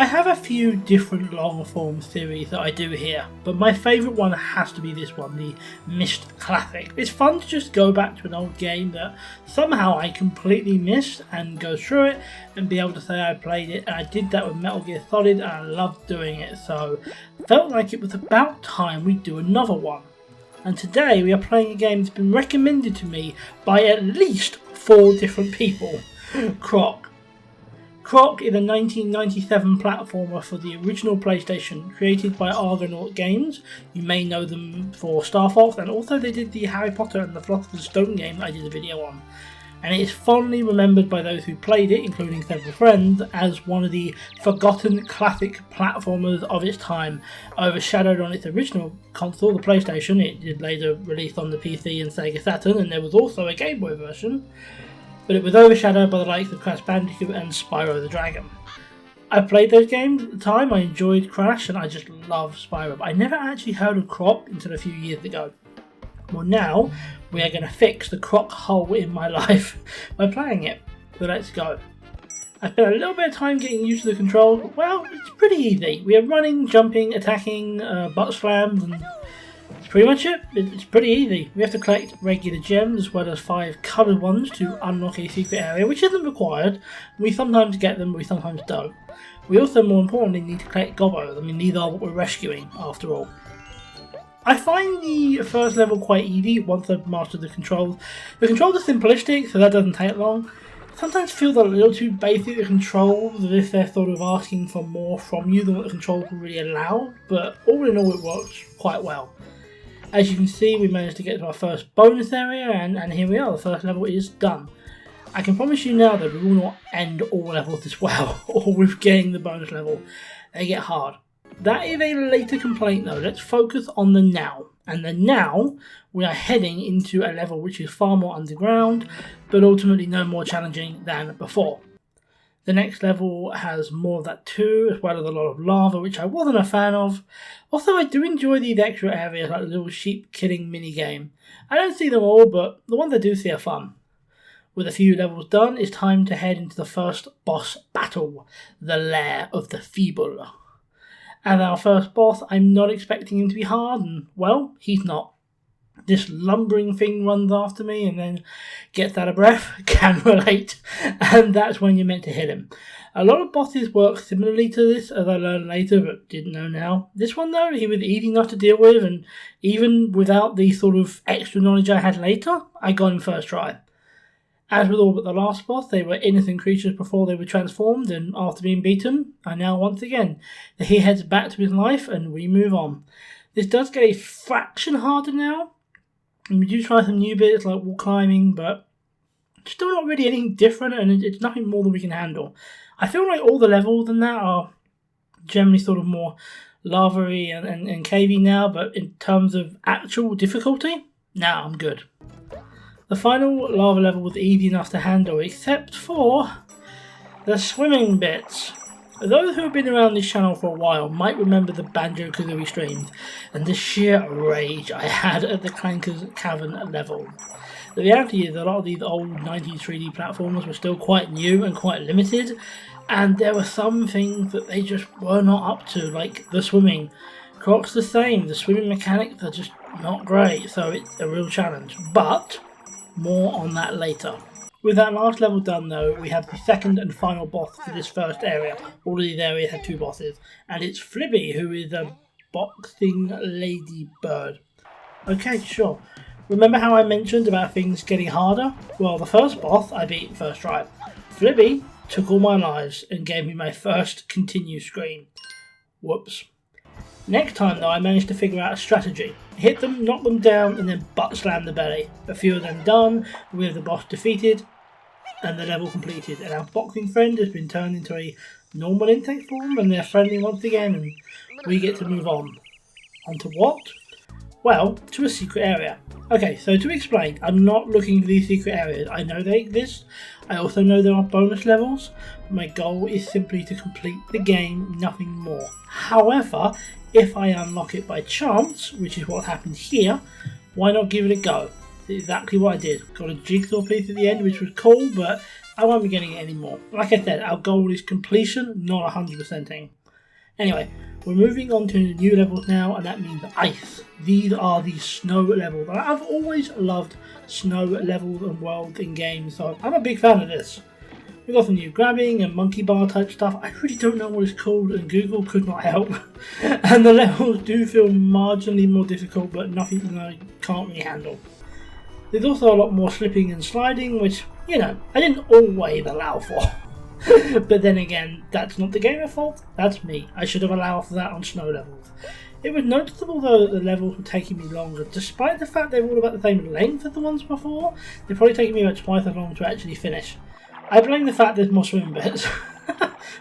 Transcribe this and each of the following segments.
I have a few different long form theories that I do here, but my favourite one has to be this one, the Missed Classic. It's fun to just go back to an old game that somehow I completely missed and go through it and be able to say I played it, and I did that with Metal Gear Solid and I loved doing it, so felt like it was about time we do another one. And today we are playing a game that's been recommended to me by at least 4 different people. Croc. Croc is a 1997 platformer for the original PlayStation, created by Argonaut Games. You may know them for Star Fox, and also they did the Harry Potter and the Philosopher's Stone game that I did a video on. And it is fondly remembered by those who played it, including several friends, as one of the forgotten classic platformers of its time, overshadowed on its original console, the PlayStation. It did later release on the PC and Sega Saturn, and there was also a Game Boy version. But it was overshadowed by the likes of Crash Bandicoot and Spyro the Dragon. I played those games at the time, I enjoyed Crash, and I just loved Spyro, but I never actually heard of Croc until a few years ago. Well, now we are going to fix the Croc hole in my life by playing it, so let's go. I spent a little bit of time getting used to the controls. Well, it's pretty easy. We are running, jumping, attacking, butt slams, and that's pretty much it. It's pretty easy. We have to collect regular gems as well as 5 coloured ones to unlock a secret area, which isn't required. We sometimes get them, we sometimes don't. We also, more importantly, need to collect gobos. I mean, these are what we're rescuing, after all. I find the first level quite easy once I've mastered the controls. The controls are simplistic, so that doesn't take long. Sometimes feels a little too basic, the controls, as if they're sort of asking for more from you than what the controls will really allow, but all in all it works quite well. As you can see, we managed to get to our first bonus area, and here we are, the first level is done. I can promise you now that we will not end all levels as well, or with getting the bonus level. They get hard. That is a later complaint though. Let's focus on the now. And the now, we are heading into a level which is far more underground, but ultimately no more challenging than before. The next level has more of that too, as well as a lot of lava, which I wasn't a fan of. Also, I do enjoy these extra areas like the little sheep killing minigame. I don't see them all, but the ones I do see are fun. With a few levels done, it's time to head into the first boss battle, the Lair of the Feeble. As our first boss, I'm not expecting him to be hard, and well, he's not. This lumbering thing runs after me and then gets out of breath, can relate, and that's when you're meant to hit him. A lot of bosses work similarly to this, as I learned later, but didn't know now. This one though, he was easy enough to deal with, and even without the sort of extra knowledge I had later, I got him first try. As with all but the last boss, they were innocent creatures before they were transformed, and after being beaten, I now once again, he heads back to his life and we move on. This does get a fraction harder now, and we do try some new bits like wall climbing, but still not really anything different, and it's nothing more than we can handle. I feel like all the levels in that are generally sort of more lava-y and cavey now, but in terms of actual difficulty, nah, I'm good. The final lava level was easy enough to handle, except for the swimming bits. Those who have been around this channel for a while might remember the Banjo Kazooie streams and the sheer rage I had at the Clanker's Cavern level. The reality is a lot of these old 90s 3D platformers were still quite new and quite limited, and there were some things that they just were not up to, like the swimming. Croc's the same, the swimming mechanics are just not great, so it's a real challenge, but more on that later. With that last level done though, we have the second and final boss for this first area. All of these areas had 2 bosses, and it's Flibby, who is a boxing ladybird. Okay, sure. Remember how I mentioned about things getting harder? Well, the first boss I beat first try. Flibby took all my lives and gave me my first continue screen. Whoops. Next time though, I managed to figure out a strategy. Hit them, knock them down, and then butt slam the belly. A few of them done, we have the boss defeated, and the level completed. And our boxing friend has been turned into a normal insect form, and they're friendly once again, and we get to move on. On to what? Well, to a secret area. Okay, so to explain, I'm not looking for these secret areas. I know they exist. I also know there are bonus levels. But my goal is simply to complete the game, nothing more. However, if I unlock it by chance, which is what happened here, why not give it a go? That's exactly what I did. Got a jigsaw piece at the end, which was cool, but I won't be getting it anymore. Like I said, our goal is completion, not 100%ing. Anyway, we're moving on to new levels now, and that means ice. These are the snow levels. I've always loved snow levels and worlds in games, so I'm a big fan of this. We've got some new grabbing and monkey bar type stuff. I really don't know what it's called, and Google could not help. And the levels do feel marginally more difficult, but nothing that I can't really handle. There's also a lot more slipping and sliding, which, you know, I didn't always allow for. But then again, that's not the gamer's fault, that's me. I should have allowed for that on snow levels. It was noticeable though that the levels were taking me longer, despite the fact they were all about the same length as the ones before. They're probably taking me about twice as long to actually finish. I blame the fact there's more swimming bits.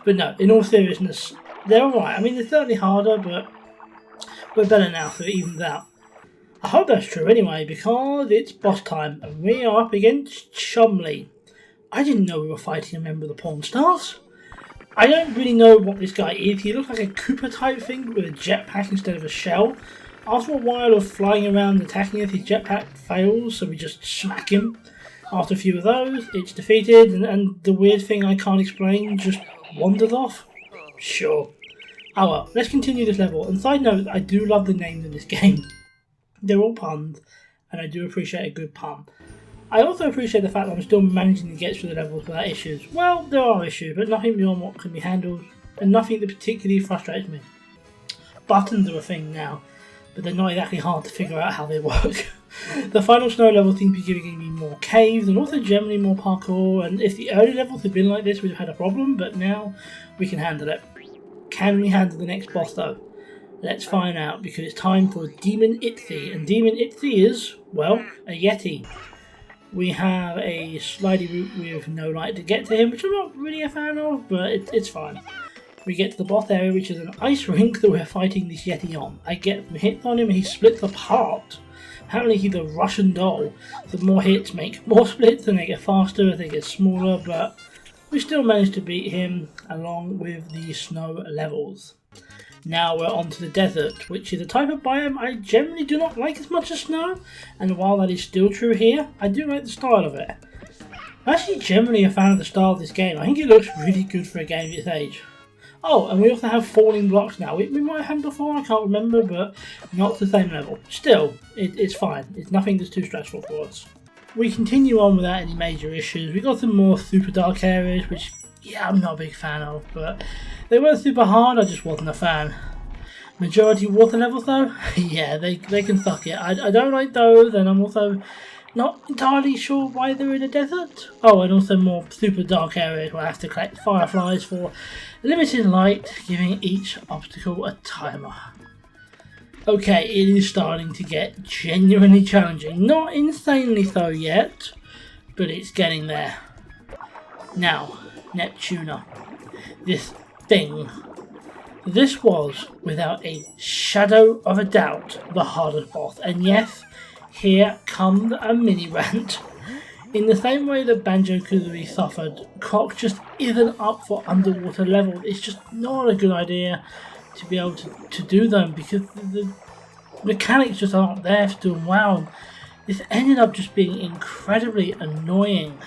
But no, in all seriousness, they're alright. I mean, they're certainly harder, but we're better now, so it evens out. I hope that's true anyway, because it's boss time, and we are up against Chumley. I didn't know we were fighting a member of the Pawn Stars. I don't really know what this guy is. He looks like a Koopa type thing with a jetpack instead of a shell. After a while of flying around and attacking us, his jetpack fails, so we just smack him. After a few of those, it's defeated, and the weird thing I can't explain just wanders off. Sure. Oh well, let's continue this level. And side note, I do love the names in this game. They're all puns, and I do appreciate a good pun. I also appreciate the fact that I'm still managing to get through the levels without issues. Well, there are issues, but nothing beyond what can be handled, and nothing that particularly frustrates me. Buttons are a thing now, but they're not exactly hard to figure out how they work. The final snow level seems to be giving me more caves, and also generally more parkour, and if the early levels had been like this, we'd have had a problem, but now we can handle it. Can we handle the next boss though? Let's find out, because it's time for Demon Itzy, and Demon Itzy is, well, a Yeti. We have a slidey route with no light to get to him, which I'm not really a fan of, but it's fine. We get to the boss area, which is an ice rink that we're fighting this Yeti on. I get some hits on him and he splits apart. Apparently he's a Russian doll, so more hits make more splits and they get faster as they get smaller, but we still managed to beat him along with the snow levels. Now we're on to the desert, which is a type of biome I generally do not like as much as snow, and while that is still true here, I do like the style of it. I'm actually generally a fan of the style of this game. I think it looks really good for a game of its age. Oh, and we also have falling blocks now. We might have had before, I can't remember, but not to the same level. Still, it's fine. It's nothing that's too stressful for us. We continue on without any major issues. We got some more super dark areas, which, yeah, I'm not a big fan of, but they weren't super hard, I just wasn't a fan. Majority water levels though? Yeah, they can suck it. I don't like those, and I'm also not entirely sure why they're in a desert. Oh, and also more super dark areas where I have to collect fireflies for limited light, giving each obstacle a timer. Okay, it is starting to get genuinely challenging. Not insanely so yet, but it's getting there. Now, Neptuna. This thing. This was, without a shadow of a doubt, the hardest boss. And yes, here comes a mini rant. In the same way that Banjo-Kazooie suffered, Croc just isn't up for underwater levels. It's just not a good idea to be able to do them because the mechanics just aren't there to do them well. This ended up just being incredibly annoying.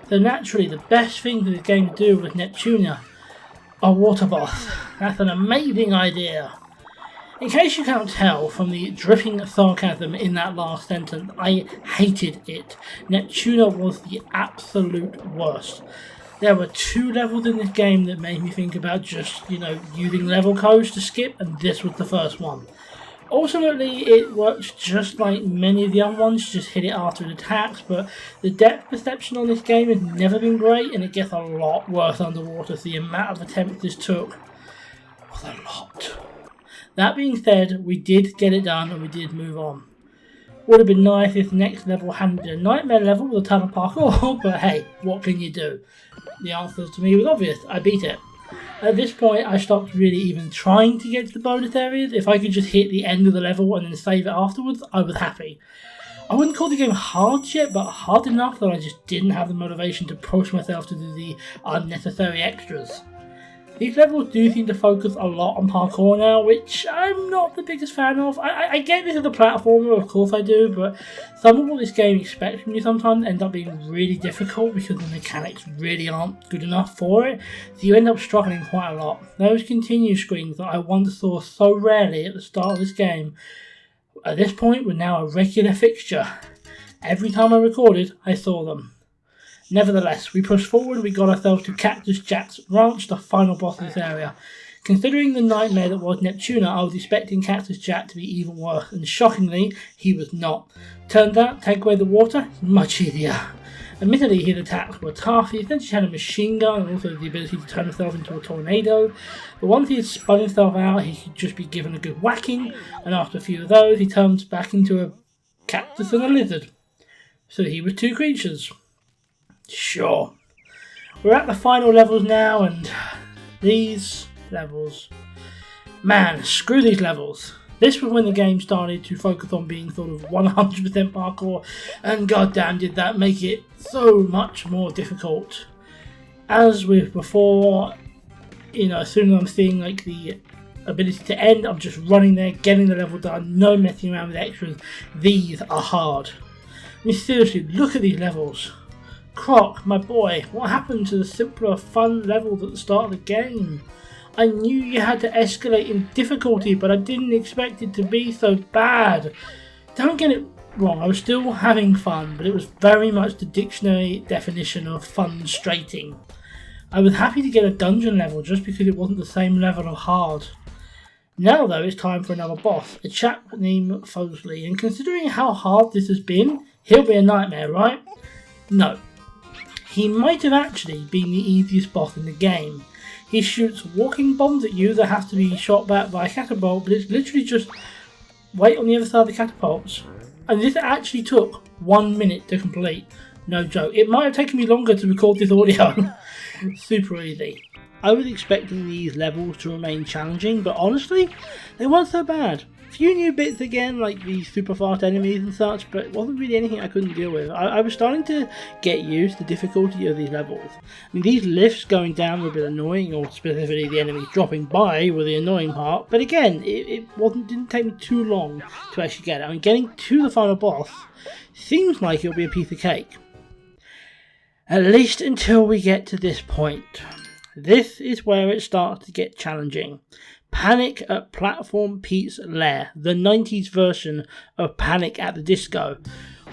So naturally, the best thing for the game to do was Neptuna, a water boss. That's an amazing idea. In case you can't tell from the dripping sarcasm in that last sentence, I hated it. Neptuna was the absolute worst. There were 2 levels in this game that made me think about just, using level codes to skip, and this was the first one. Ultimately, it works just like many of the other ones, just hit it after it attacks, but the depth perception on this game has never been great, and it gets a lot worse underwater, so the amount of attempts this took was a lot. That being said, we did get it done, and we did move on. Would have been nice if the next level hadn't been a nightmare level with a ton of parkour, but hey, what can you do? The answer to me was obvious, I beat it. At this point, I stopped really even trying to get to the bonus areas. If I could just hit the end of the level and then save it afterwards, I was happy. I wouldn't call the game hard yet, but hard enough that I just didn't have the motivation to push myself to do the unnecessary extras. These levels do seem to focus a lot on parkour now, which I'm not the biggest fan of. I get this as a platformer, of course I do, but some of what this game expects from you sometimes end up being really difficult because the mechanics really aren't good enough for it, so you end up struggling quite a lot. Those continue screens that I once saw so rarely at the start of this game, at this point were now a regular fixture. Every time I recorded, I saw them. Nevertheless, we pushed forward and we got ourselves to Cactus Jack's ranch, the final boss of this area. Considering the nightmare that was Neptuna, I was expecting Cactus Jack to be even worse, and shockingly, he was not. Turns out, take away the water, much easier. Admittedly, his attacks were tough. He essentially had a machine gun and also the ability to turn himself into a tornado. But once he had spun himself out, he could just be given a good whacking, and after a few of those, he turns back into a cactus and a lizard. So he was two creatures. Sure. We're at the final levels now, and these levels... Man, screw these levels. This was when the game started to focus on being sort of 100% parkour, and goddamn did that make it so much more difficult. As with before, as soon as I'm seeing like the ability to end, I'm just running there, getting the level done, no messing around with extras. These are hard. I mean, seriously, look at these levels. Croc, my boy, what happened to the simpler, fun levels at the start of the game? I knew you had to escalate in difficulty, but I didn't expect it to be so bad. Don't get it wrong, I was still having fun, but it was very much the dictionary definition of frustrating. I was happy to get a dungeon level just because it wasn't the same level of hard. Now though, it's time for another boss, a chap named Fosley, and considering how hard this has been, he'll be a nightmare, right? No. He might have actually been the easiest boss in the game. He shoots walking bombs at you that have to be shot back by a catapult, but it's literally just wait on the other side of the catapults. And this actually took 1 minute to complete. No joke. It might have taken me longer to record this audio. Super easy. I was expecting these levels to remain challenging, but honestly, they weren't so bad. Few new bits again, like the super fast enemies and such, but it wasn't really anything I couldn't deal with. I was starting to get used to the difficulty of these levels. I mean, these lifts going down were a bit annoying, or specifically the enemies dropping by were the annoying part, but again, it didn't take me too long to actually get it. I mean, getting to the final boss seems like it'll be a piece of cake. At least until we get to this point. This is where it starts to get challenging. Panic at Platform Pete's Lair, the 90s version of Panic at the Disco,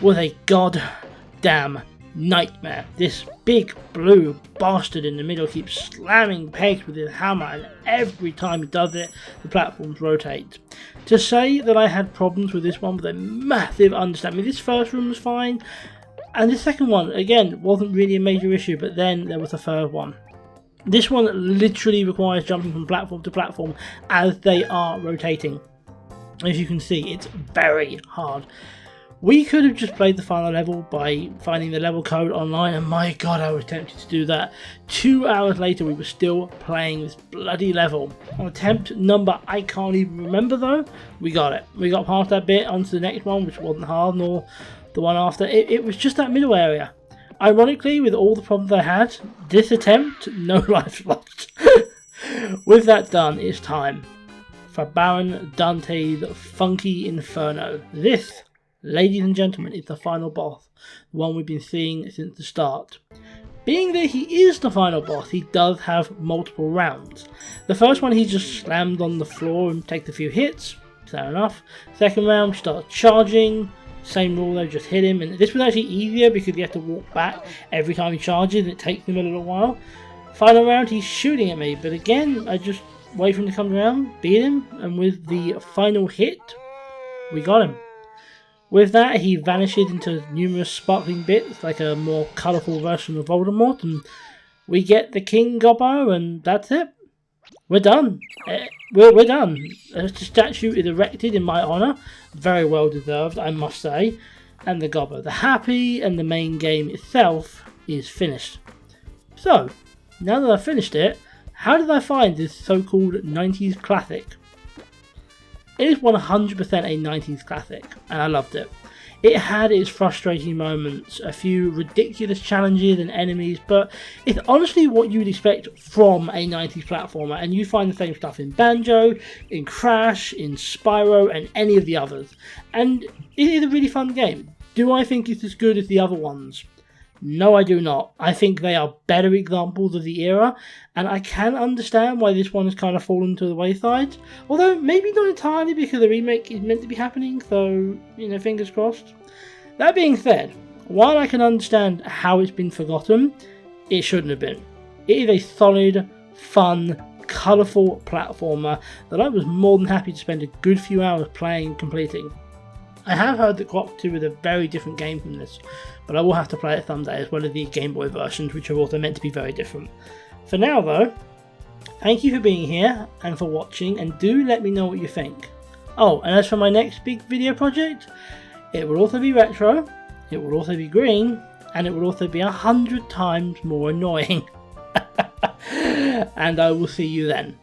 was a goddamn nightmare. This big blue bastard in the middle keeps slamming pegs with his hammer, and every time he does it, the platforms rotate. To say that I had problems with this one was a massive understatement. This first room was fine, and the second one, again, wasn't really a major issue, but then there was the third one. This one literally requires jumping from platform to platform as they are rotating. As you can see, it's very hard. We could have just played the final level by finding the level code online, and my god, I was tempted to do that. 2 hours later, we were still playing this bloody level. On attempt number I can't even remember though, we got it. We got past that bit onto the next one, which wasn't hard, nor the one after. It was just that middle area. Ironically, with all the problems I had, this attempt, no life lost. With that done, it's time for Baron Dante's Funky Inferno. This, ladies and gentlemen, is the final boss, the one we've been seeing since the start. Being that he is the final boss, he does have multiple rounds. The first one he just slammed on the floor and takes a few hits, fair enough. Second round, starts charging. Same rule though, just hit him, and this was actually easier because you have to walk back every time he charges and it takes him a little while. Final round he's shooting at me, but again I just wait for him to come around, beat him, and with the final hit we got him. With that he vanishes into numerous sparkling bits like a more colourful version of Voldemort, and we get the King Gobbo, and that's it. We're done. We're done. A statue is erected in my honour. Very well deserved, I must say. And the Gobbo, the happy, and the main game itself is finished. So, now that I've finished it, how did I find this so-called 90s classic? It is 100% a 90s classic, and I loved it. It had its frustrating moments, a few ridiculous challenges and enemies, but it's honestly what you would expect from a 90s platformer, and you find the same stuff in Banjo, in Crash, in Spyro, and any of the others. And it is a really fun game. Do I think it's as good as the other ones? No, I do not. I think they are better examples of the era, and I can understand why this one has kind of fallen to the wayside. Although, maybe not entirely because the remake is meant to be happening, so, fingers crossed. That being said, while I can understand how it's been forgotten, it shouldn't have been. It is a solid, fun, colourful platformer that I was more than happy to spend a good few hours playing and completing. I have heard that Croc 2 is a very different game from this, but I will have to play it someday, as well as the Game Boy versions, which are also meant to be very different. For now though, thank you for being here and for watching, and do let me know what you think. Oh, and as for my next big video project, it will also be retro, it will also be green, and it will also be 100 times more annoying. And I will see you then.